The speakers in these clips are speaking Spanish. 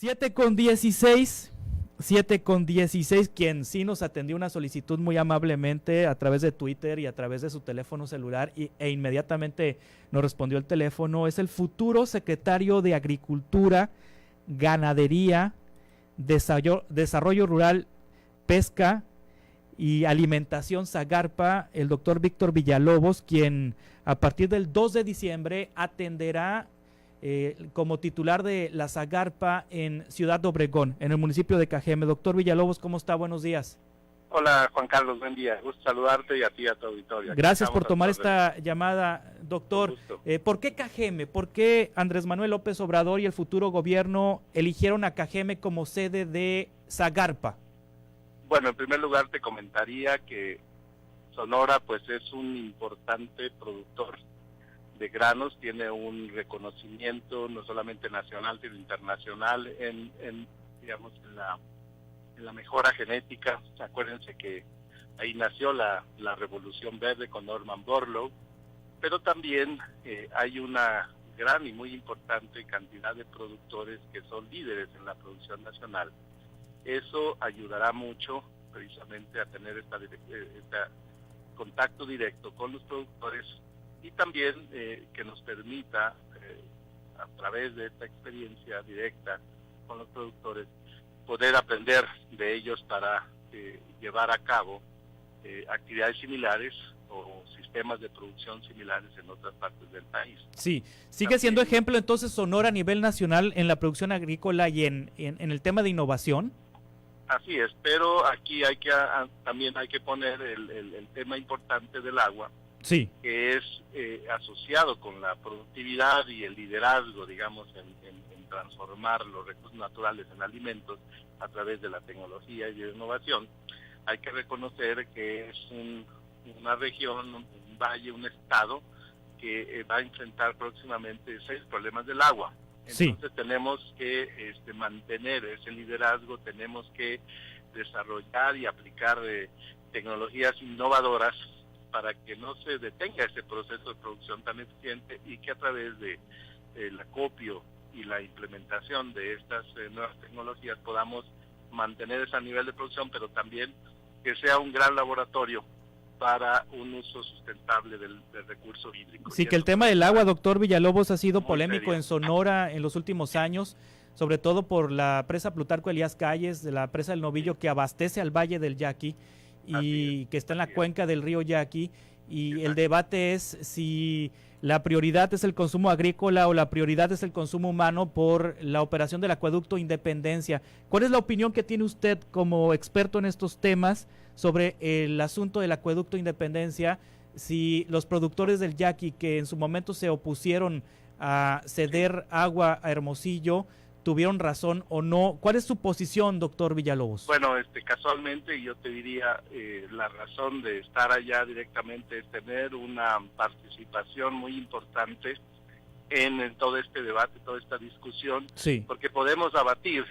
7:16, 7:16, quien sí nos atendió una solicitud muy amablemente a través de Twitter y a través de su teléfono celular e inmediatamente nos respondió el teléfono, es el futuro secretario de Agricultura, Ganadería, Desarrollo Rural, Pesca y Alimentación Zagarpa, el doctor Víctor Villalobos, quien a partir del 2 de diciembre atenderá como titular de la Zagarpa en Ciudad Obregón, en el municipio de Cajeme. Doctor Villalobos, ¿cómo está? Buenos días. Hola, Juan Carlos, buen día. Gusto saludarte y a ti, a tu auditorio. Gracias por tomar esta llamada, doctor. ¿Por qué Cajeme? ¿Por qué Andrés Manuel López Obrador y el futuro gobierno eligieron a Cajeme como sede de Zagarpa? Bueno, en primer lugar te comentaría que Sonora pues es un importante productor de granos, tiene un reconocimiento no solamente nacional sino internacional en la mejora genética. Acuérdense que ahí nació la Revolución Verde con Norman Borlaug, pero también hay una gran y muy importante cantidad de productores que son líderes en la producción nacional. Eso ayudará mucho precisamente a tener este contacto directo con los productores y también que nos permita a través de esta experiencia directa con los productores poder aprender de ellos para llevar a cabo actividades similares o sistemas de producción similares en otras partes del país. Sí, sigue siendo ejemplo entonces Sonora a nivel nacional en la producción agrícola y en el tema de innovación. Así es, pero aquí también hay que poner el tema importante del agua, sí, que es asociado con la productividad y el liderazgo, digamos, en transformar los recursos naturales en alimentos a través de la tecnología y de innovación. Hay que reconocer que es una región, un valle, un estado que va a enfrentar próximamente 6 problemas del agua. Entonces tenemos que mantener ese liderazgo, tenemos que desarrollar y aplicar tecnologías innovadoras para que no se detenga ese proceso de producción tan eficiente y que a través de el acopio y la implementación de estas nuevas tecnologías podamos mantener ese nivel de producción, pero también que sea un gran laboratorio para un uso sustentable del recurso hídrico. Sí, que el tema del agua, doctor Villalobos, ha sido polémico en Sonora en los últimos años, sobre todo por la presa Plutarco Elías Calles, de la presa del Novillo, que abastece al Valle del Yaqui y que está en la cuenca del río Yaqui, y el debate es si la prioridad es el consumo agrícola o la prioridad es el consumo humano por la operación del acueducto Independencia. ¿Cuál es la opinión que tiene usted como experto en estos temas sobre el asunto del acueducto Independencia? Si los productores del Yaqui, que en su momento se opusieron a ceder agua a Hermosillo, tuvieron razón o no. ¿Cuál es su posición, doctor Villalobos? Bueno, casualmente yo te diría, la razón de estar allá directamente es tener una participación muy importante en todo este debate, toda esta discusión, sí, porque podemos abatir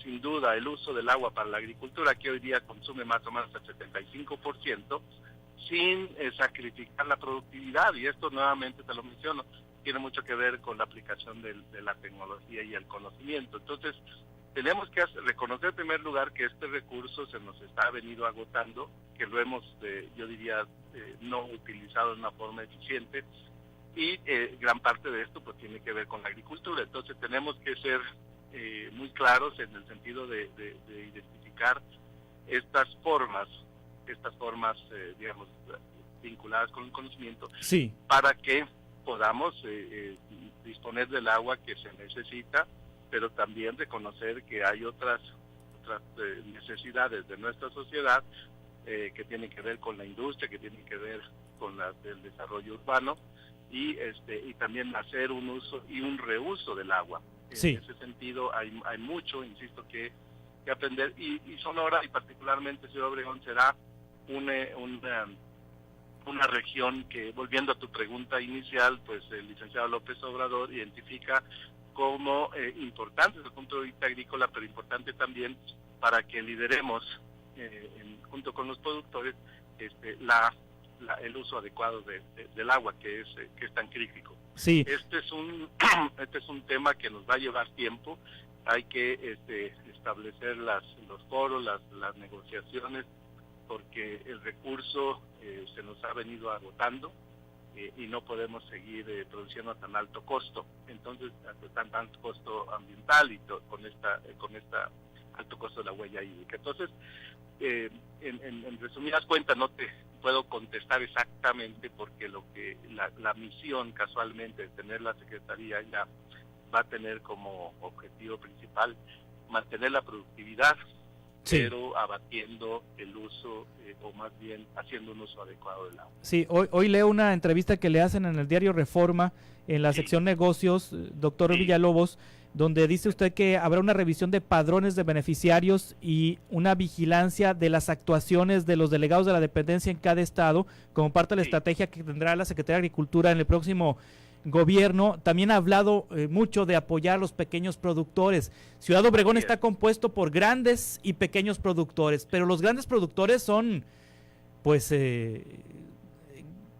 sin duda el uso del agua para la agricultura, que hoy día consume más o menos el 75%, sin sacrificar la productividad, y esto nuevamente te lo menciono, tiene mucho que ver con la aplicación de la tecnología y el conocimiento. Entonces, tenemos que reconocer en primer lugar que este recurso se nos está venido agotando, que lo hemos, yo diría, no utilizado de una forma eficiente, y gran parte de esto pues tiene que ver con la agricultura. Entonces, tenemos que ser muy claros en el sentido de identificar estas formas digamos, vinculadas con el conocimiento, sí, para que podamos disponer del agua que se necesita, pero también reconocer que hay otras necesidades de nuestra sociedad que tienen que ver con la industria, que tienen que ver con el desarrollo urbano y también hacer un uso y un reuso del agua. Sí. En ese sentido hay mucho, insisto, que aprender, y Sonora y particularmente Ciudad Obregón será una región que, volviendo a tu pregunta inicial, pues el licenciado López Obrador identifica como importante desde el punto de vista agrícola, pero importante también para que lideremos junto con los productores el uso adecuado del agua, que es tan crítico. Sí. Este es un tema que nos va a llevar tiempo. hay que establecer los foros, las negociaciones, porque el recurso se nos ha venido agotando y no podemos seguir produciendo a tan alto costo. Entonces, tan alto costo ambiental y con esta alto costo de la huella hídrica. Entonces, en resumidas cuentas, no te puedo contestar exactamente, porque la misión casualmente de tener la Secretaría ya va a tener como objetivo principal mantener la productividad, sí, pero abatiendo el uso, o más bien haciendo un uso adecuado del agua. Sí, hoy leo una entrevista que le hacen en el diario Reforma, en la sección negocios, doctor Villalobos, donde dice usted que habrá una revisión de padrones de beneficiarios y una vigilancia de las actuaciones de los delegados de la dependencia en cada estado, como parte de la estrategia que tendrá la Secretaría de Agricultura en el próximo gobierno. También ha hablado mucho de apoyar a los pequeños productores. Ciudad Obregón está compuesto por grandes y pequeños productores, pero los grandes productores son pues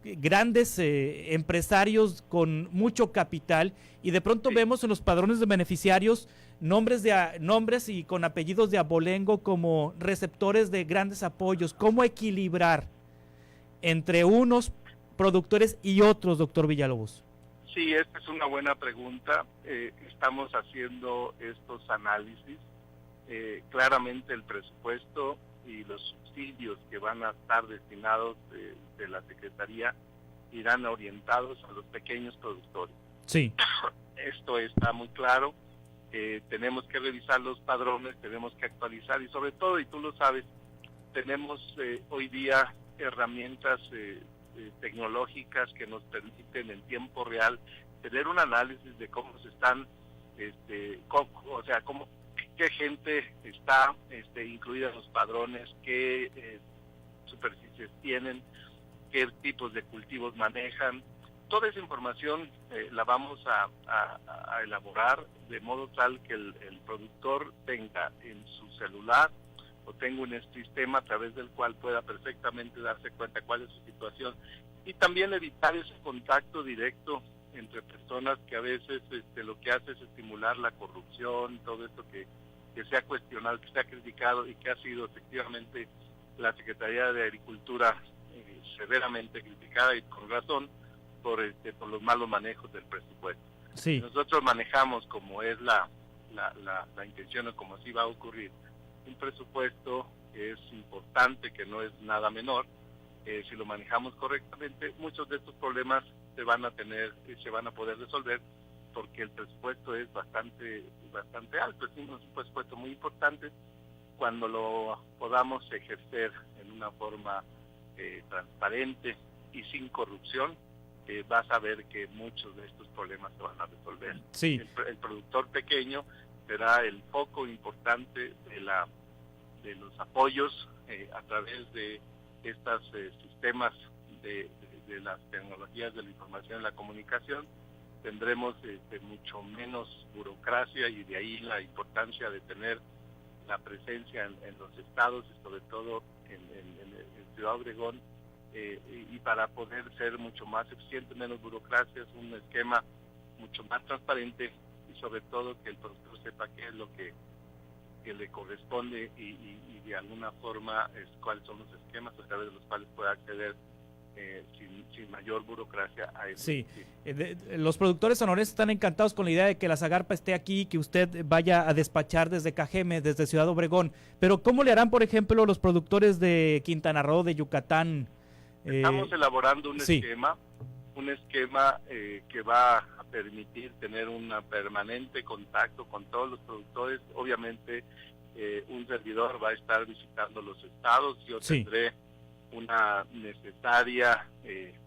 grandes empresarios con mucho capital, y de pronto vemos en los padrones de beneficiarios nombres y con apellidos de abolengo como receptores de grandes apoyos. ¿Cómo equilibrar entre unos productores y otros, doctor Villalobos? Sí, esta es una buena pregunta. Estamos haciendo estos análisis. Claramente el presupuesto y los subsidios que van a estar destinados de la Secretaría irán orientados a los pequeños productores. Sí. Esto está muy claro. Tenemos que revisar los padrones, tenemos que actualizar, y sobre todo, y tú lo sabes, tenemos hoy día herramientas tecnológicas que nos permiten en tiempo real tener un análisis de cómo se están, qué gente está incluida en los padrones, qué superficies tienen, qué tipos de cultivos manejan. Toda esa información la vamos a elaborar de modo tal que el productor tenga en su celular o tenga un sistema a través del cual pueda perfectamente darse cuenta cuál es su situación, y también evitar ese contacto directo entre personas que a veces lo que hace es estimular la corrupción, todo esto que se ha cuestionado, que se ha criticado y que ha sido efectivamente la Secretaría de Agricultura severamente criticada, y con razón, por los malos manejos del presupuesto. Sí. Nosotros manejamos, como es la intención o como así va a ocurrir, un presupuesto que es importante, que no es nada menor. Si lo manejamos correctamente, muchos de estos problemas se van a poder resolver, porque el presupuesto es bastante alto. Es un presupuesto muy importante. Cuando lo podamos ejercer en una forma transparente y sin corrupción, vas a ver que muchos de estos problemas se van a resolver. Sí. El productor pequeño será el foco importante de los apoyos a través de estos sistemas de las tecnologías de la información y la comunicación. Tendremos mucho menos burocracia, y de ahí la importancia de tener la presencia en los estados, y sobre todo en Ciudad Obregón, y para poder ser mucho más eficiente, menos burocracia, es un esquema mucho más transparente, y sobre todo que el productor sepa qué es lo que le corresponde, y de alguna forma cuáles son los esquemas a través de los cuales puede acceder sin mayor burocracia a eso. Sí, los productores sonorenses están encantados con la idea de que la Zagarpa esté aquí, que usted vaya a despachar desde Cajeme, desde Ciudad Obregón, pero ¿cómo le harán, por ejemplo, los productores de Quintana Roo, de Yucatán? Estamos elaborando un esquema que va a permitir tener un permanente contacto con todos los productores. Obviamente un servidor va a estar visitando los estados, yo tendré una necesaria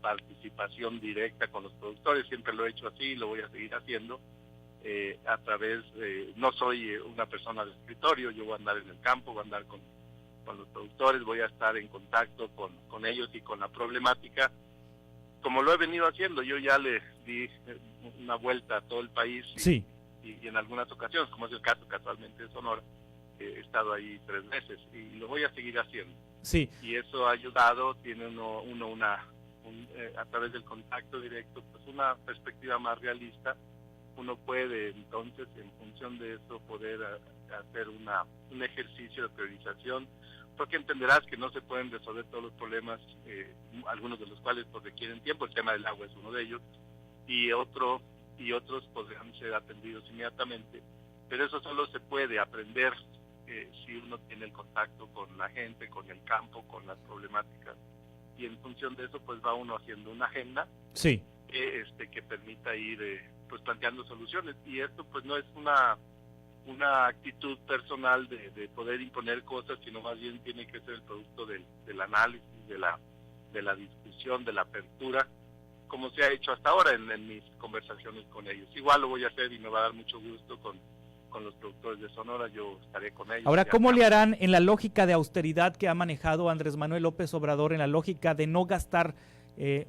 participación directa con los productores. Siempre lo he hecho así y lo voy a seguir haciendo a través no soy una persona de escritorio, yo voy a andar en el campo, voy a andar con los productores, voy a estar en contacto con ellos y con la problemática, como lo he venido haciendo. Yo ya le di una vuelta a todo el país y en algunas ocasiones, como es el caso casualmente de Sonora, he estado ahí 3 veces y lo voy a seguir haciendo. Sí. Y eso ha ayudado, tiene a través del contacto directo, pues una perspectiva más realista uno puede entonces, en función de eso, poder hacer un ejercicio de priorización, porque entenderás que no se pueden resolver todos los problemas, algunos de los cuales pues requieren tiempo. El tema del agua es uno de ellos, y otros podrán ser atendidos inmediatamente, pero eso solo se puede aprender si uno tiene el contacto con la gente, con el campo, con las problemáticas, y en función de eso pues va uno haciendo una agenda Sí. que permita ir pues planteando soluciones. Y esto pues no es una actitud personal de poder imponer cosas, sino más bien tiene que ser el producto del análisis, de la discusión, de la apertura, como se ha hecho hasta ahora en mis conversaciones con ellos. Igual lo voy a hacer y me va a dar mucho gusto con los productores de Sonora, yo estaré con ellos. Ahora, ¿cómo le harán en la lógica de austeridad que ha manejado Andrés Manuel López Obrador, en la lógica de no gastar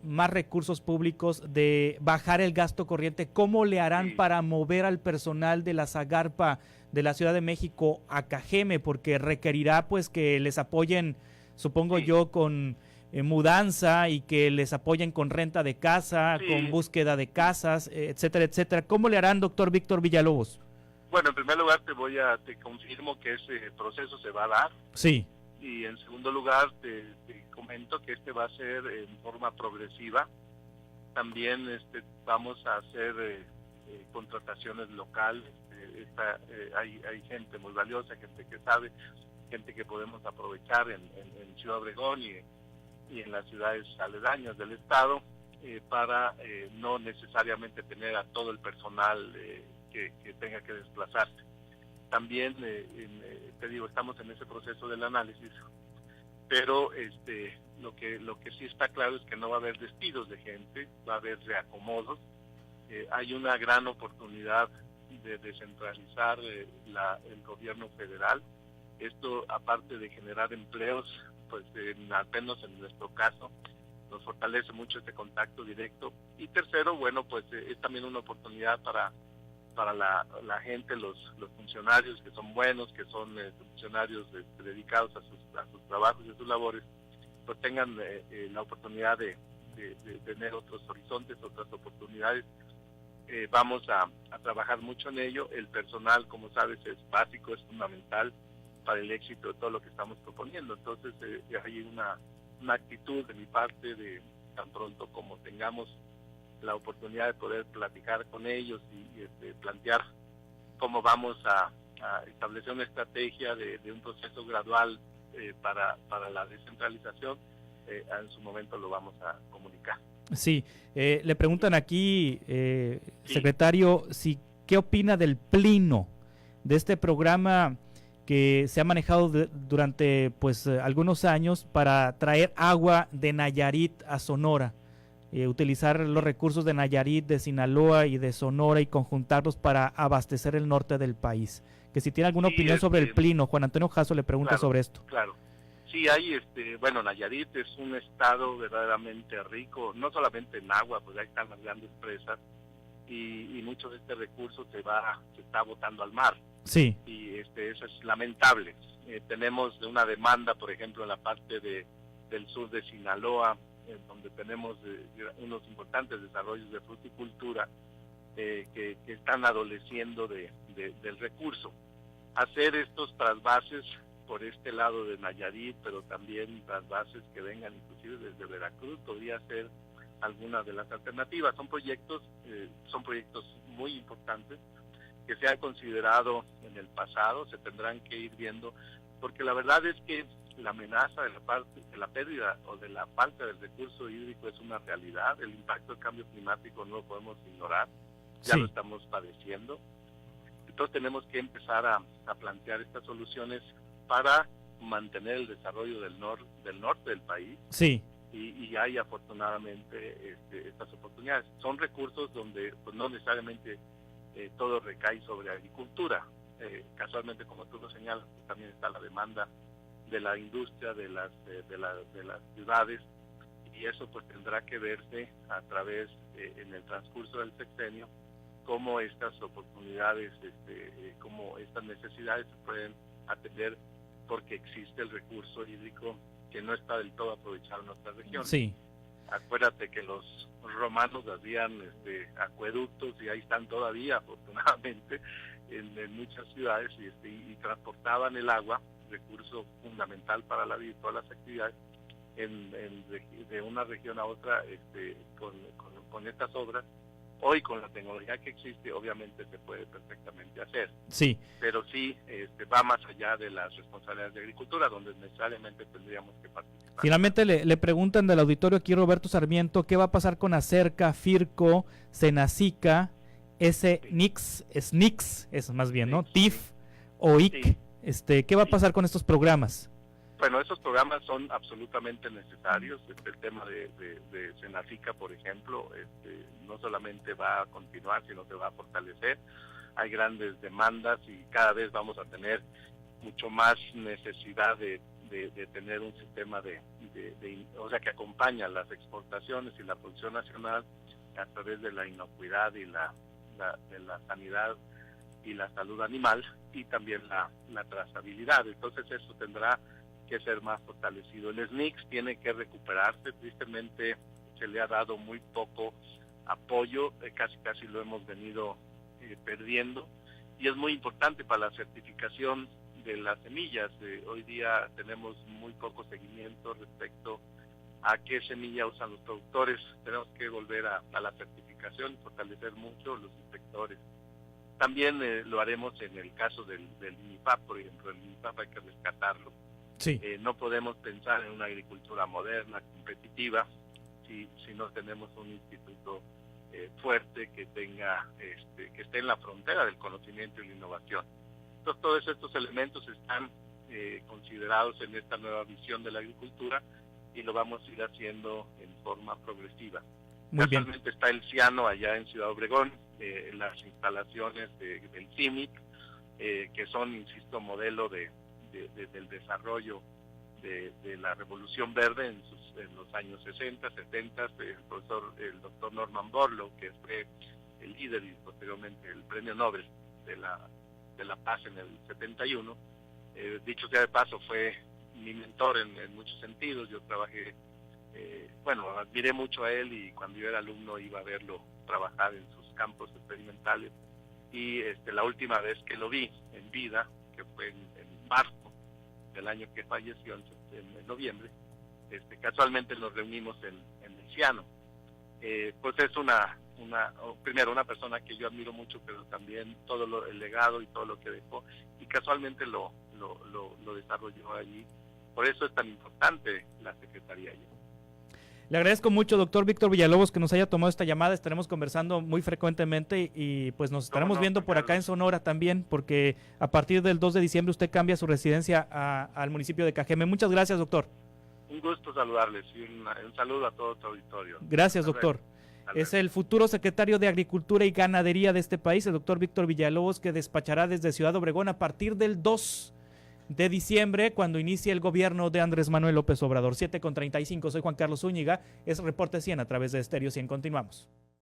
más recursos públicos, de bajar el gasto corriente? ¿Cómo le harán para mover al personal de la Zagarpa de la Ciudad de México a Cajeme? Porque requerirá pues que les apoyen, supongo yo, con mudanza, y que les apoyen con renta de casa, con búsqueda de casas, etcétera, etcétera. ¿Cómo le harán, doctor Víctor Villalobos? Bueno, en primer lugar te confirmo que ese proceso se va a dar. Sí. Y en segundo lugar te comento que va a ser en forma progresiva. También vamos a hacer contrataciones locales. Hay gente muy valiosa, gente que sabe, gente que podemos aprovechar en Ciudad Obregón y en las ciudades aledañas del estado, para no necesariamente tener a todo el personal que tenga que desplazarse. También, te digo, estamos en ese proceso del análisis, pero lo que sí está claro es que no va a haber despidos de gente, va a haber reacomodos. Hay una gran oportunidad de descentralizar el gobierno federal. Esto, aparte de generar empleos, pues al menos en nuestro caso, nos fortalece mucho este contacto directo. Y tercero, bueno, pues es también una oportunidad para la gente, los funcionarios que son buenos, que son funcionarios dedicados a sus trabajos y a sus labores, pues tengan la oportunidad de tener otros horizontes, otras oportunidades. Vamos a trabajar mucho en ello. El personal, como sabes, es básico, es fundamental para el éxito de todo lo que estamos proponiendo. Entonces hay una actitud de mi parte de tan pronto como tengamos la oportunidad de poder platicar con ellos y plantear cómo vamos a establecer una estrategia de un proceso gradual para la descentralización. En su momento lo vamos a comunicar. Sí, le preguntan aquí, secretario, ¿qué opina del Plino, de este programa que se ha manejado durante pues algunos años para traer agua de Nayarit a Sonora? Utilizar los recursos de Nayarit, de Sinaloa y de Sonora y conjuntarlos para abastecer el norte del país. Que si tiene alguna opinión sobre el Plino, Juan Antonio Jasso le pregunta sobre esto. Claro, sí hay, bueno, Nayarit es un estado verdaderamente rico, no solamente en agua, pues ahí están las grandes presas, y mucho de este recurso se está botando al mar. Sí. Y eso es lamentable. Tenemos una demanda, por ejemplo, en la parte del sur de Sinaloa, donde tenemos unos importantes desarrollos de fruticultura que están adoleciendo del recurso. Hacer estos trasvases por este lado de Nayarit, pero también trasvases que vengan inclusive desde Veracruz, podría ser alguna de las alternativas. Son proyectos muy importantes que se han considerado en el pasado, se tendrán que ir viendo, porque la verdad es que la amenaza de la pérdida o de la falta del recurso hídrico es una realidad. El impacto del cambio climático no lo podemos ignorar, ya lo estamos padeciendo. Entonces tenemos que empezar a plantear estas soluciones para mantener el desarrollo del norte del país. Sí. Y hay afortunadamente estas oportunidades. Son recursos donde pues no necesariamente todo recae sobre agricultura. Casualmente, como tú lo señalas, pues, también está la demanda de la industria, de las ciudades, y eso pues tendrá que verse a través en el transcurso del sexenio, cómo estas oportunidades, cómo estas necesidades se pueden atender, porque existe el recurso hídrico que no está del todo aprovechado en nuestra región. Sí. Acuérdate que los romanos hacían acueductos y ahí están todavía, afortunadamente, en muchas ciudades y transportaban el agua, recurso fundamental para la vida y todas las actividades, de una región a otra con estas obras. Hoy con la tecnología que existe, obviamente se puede perfectamente hacer. Sí. Pero sí va más allá de las responsabilidades de agricultura, donde necesariamente tendríamos que participar. Finalmente le preguntan del auditorio aquí Roberto Sarmiento, ¿qué va a pasar con Acerca, Firco, Senacica, SNICS, es más bien, ¿no? TIF o IC. Sí. ¿Qué va a pasar con estos programas? Bueno, esos programas son absolutamente necesarios. El tema de Senacica, por ejemplo, no solamente va a continuar, sino que va a fortalecer. Hay grandes demandas y cada vez vamos a tener mucho más necesidad de tener un sistema o sea, que acompaña las exportaciones y la producción nacional a través de la inocuidad y de la sanidad y la salud animal, y también la trazabilidad. Entonces eso tendrá que ser más fortalecido. El SNICS tiene que recuperarse, tristemente se le ha dado muy poco apoyo, casi lo hemos venido perdiendo, y es muy importante para la certificación de las semillas. Hoy día tenemos muy poco seguimiento respecto a qué semilla usan los productores. Tenemos que volver a la certificación y fortalecer mucho los inspectores. También lo haremos en el caso del INIPAP, por ejemplo. El INIPAP hay que rescatarlo. Sí. No podemos pensar en una agricultura moderna, competitiva, si no tenemos un instituto fuerte que tenga que esté en la frontera del conocimiento y la innovación. Entonces todos estos elementos están considerados en esta nueva visión de la agricultura y lo vamos a ir haciendo en forma progresiva. Actualmente está el CIANO allá en Ciudad Obregón, las instalaciones del CIMIC, que son, insisto, modelo del desarrollo de la Revolución Verde en los años 60, 70. El doctor Norman Borlaug, que fue el líder y posteriormente el premio Nobel de la Paz en el 71, dicho sea de paso, fue mi mentor en muchos sentidos. Yo trabajé, admiré mucho a él, y cuando yo era alumno iba a verlo trabajar en sus campos experimentales, y la última vez que lo vi en vida, que fue en marzo del año que falleció, en noviembre, casualmente nos reunimos en el CIANO. Pues es primero una persona que yo admiro mucho, pero también todo el legado y todo lo que dejó, y casualmente lo desarrolló allí. Por eso es tan importante la Secretaría allí. Le agradezco mucho, doctor Víctor Villalobos, que nos haya tomado esta llamada. Estaremos conversando muy frecuentemente y pues nos estaremos viendo por acá en Sonora también, porque a partir del 2 de diciembre usted cambia su residencia al municipio de Cajeme. Muchas gracias, doctor. Un gusto saludarles y un saludo a todo tu auditorio. Gracias, doctor. Es el futuro secretario de Agricultura y Ganadería de este país, el doctor Víctor Villalobos, que despachará desde Ciudad Obregón a partir del 2 de diciembre, cuando inicie el gobierno de Andrés Manuel López Obrador. 7:35, soy Juan Carlos Zúñiga, es Reporte 100 a través de Estéreo 100. Continuamos.